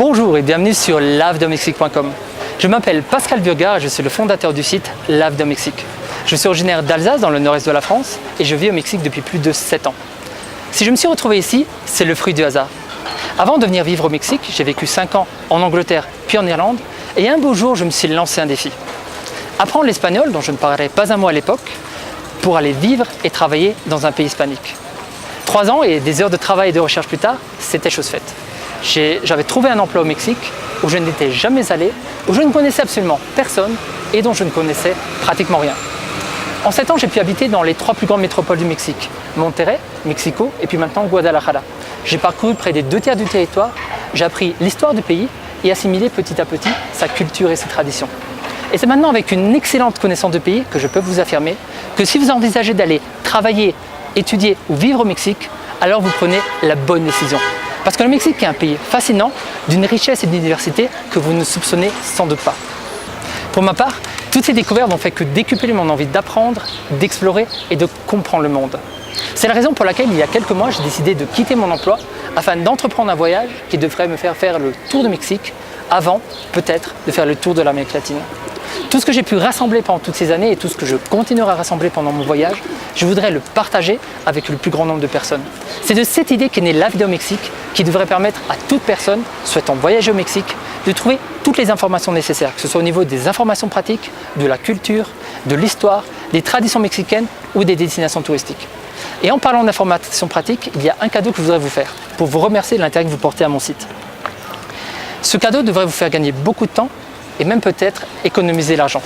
Bonjour et bienvenue sur lavedeaumexique.com. Je m'appelle Pascal Burgard et je suis le fondateur du site Lave de Mexique. Je suis originaire d'Alsace dans le nord-est de la France et je vis au Mexique depuis plus de 7 ans. Si je me suis retrouvé ici, c'est le fruit du hasard. Avant de venir vivre au Mexique, j'ai vécu 5 ans en Angleterre puis en Irlande et un beau jour je me suis lancé un défi. Apprendre l'espagnol, dont je ne parlais pas un mot à l'époque, pour aller vivre et travailler dans un pays hispanique. 3 ans et des heures de travail et de recherche plus tard, c'était chose faite. J'avais trouvé un emploi au Mexique où je n'étais jamais allé, où je ne connaissais absolument personne et dont je ne connaissais pratiquement rien. En 7 ans, j'ai pu habiter dans les 3 plus grandes métropoles du Mexique, Monterrey, Mexico et puis maintenant Guadalajara. J'ai parcouru près des 2 tiers du territoire, j'ai appris l'histoire du pays et assimilé petit à petit sa culture et ses traditions. Et c'est maintenant avec une excellente connaissance du pays que je peux vous affirmer que si vous envisagez d'aller travailler, étudier ou vivre au Mexique, alors vous prenez la bonne décision. Parce que le Mexique est un pays fascinant, d'une richesse et d'une diversité que vous ne soupçonnez sans doute pas. Pour ma part, toutes ces découvertes n'ont fait que décupler mon envie d'apprendre, d'explorer et de comprendre le monde. C'est la raison pour laquelle il y a quelques mois, j'ai décidé de quitter mon emploi afin d'entreprendre un voyage qui devrait me faire faire le tour du Mexique avant, peut-être, de faire le tour de l'Amérique latine. Tout ce que j'ai pu rassembler pendant toutes ces années et tout ce que je continuerai à rassembler pendant mon voyage, je voudrais le partager avec le plus grand nombre de personnes. C'est de cette idée qu'est née La Vie au Mexique qui devrait permettre à toute personne souhaitant voyager au Mexique de trouver toutes les informations nécessaires, que ce soit au niveau des informations pratiques, de la culture, de l'histoire, des traditions mexicaines ou des destinations touristiques. Et en parlant d'informations pratiques, il y a un cadeau que je voudrais vous faire pour vous remercier de l'intérêt que vous portez à mon site. Ce cadeau devrait vous faire gagner beaucoup de temps et même peut-être économiser l'argent.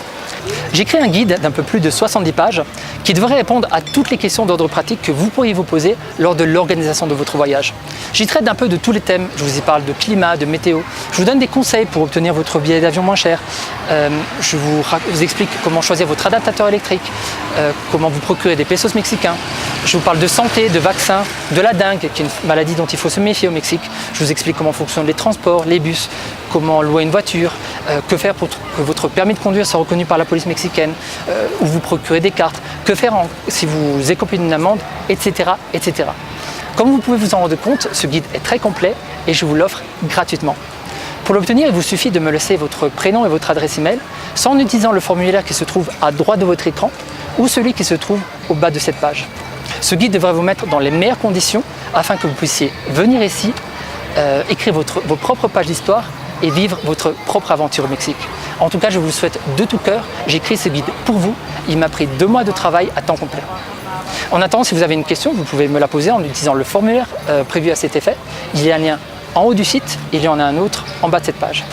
J'ai créé un guide d'un peu plus de 70 pages qui devrait répondre à toutes les questions d'ordre pratique que vous pourriez vous poser lors de l'organisation de votre voyage. J'y traite un peu de tous les thèmes, je vous y parle de climat, de météo, je vous donne des conseils pour obtenir votre billet d'avion moins cher, je vous explique comment choisir votre adaptateur électrique, comment vous procurer des pesos mexicains, je vous parle de santé, de vaccins, de la dengue, qui est une maladie dont il faut se méfier au Mexique, je vous explique comment fonctionnent les transports, les bus, comment louer une voiture, que faire pour que votre permis de conduire soit reconnu par la police mexicaine, où vous procurer des cartes, que faire si vous écopez d'une amende, etc., etc. Comme vous pouvez vous en rendre compte, ce guide est très complet et je vous l'offre gratuitement. Pour l'obtenir, il vous suffit de me laisser votre prénom et votre adresse email, soit en utilisant le formulaire qui se trouve à droite de votre écran ou celui qui se trouve au bas de cette page. Ce guide devrait vous mettre dans les meilleures conditions afin que vous puissiez venir ici, écrire vos propres pages d'histoire et vivre votre propre aventure au Mexique. En tout cas, je vous le souhaite de tout cœur. J'ai écrit ce guide pour vous. Il m'a pris 2 mois de travail à temps complet. En attendant, si vous avez une question, vous pouvez me la poser en utilisant le formulaire prévu à cet effet. Il y a un lien en haut du site et il y en a un autre en bas de cette page.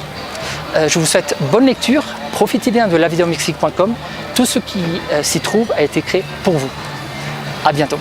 Je vous souhaite bonne lecture. Profitez bien de lavedeaumexique.com. Tout ce qui s'y trouve a été créé pour vous. À bientôt.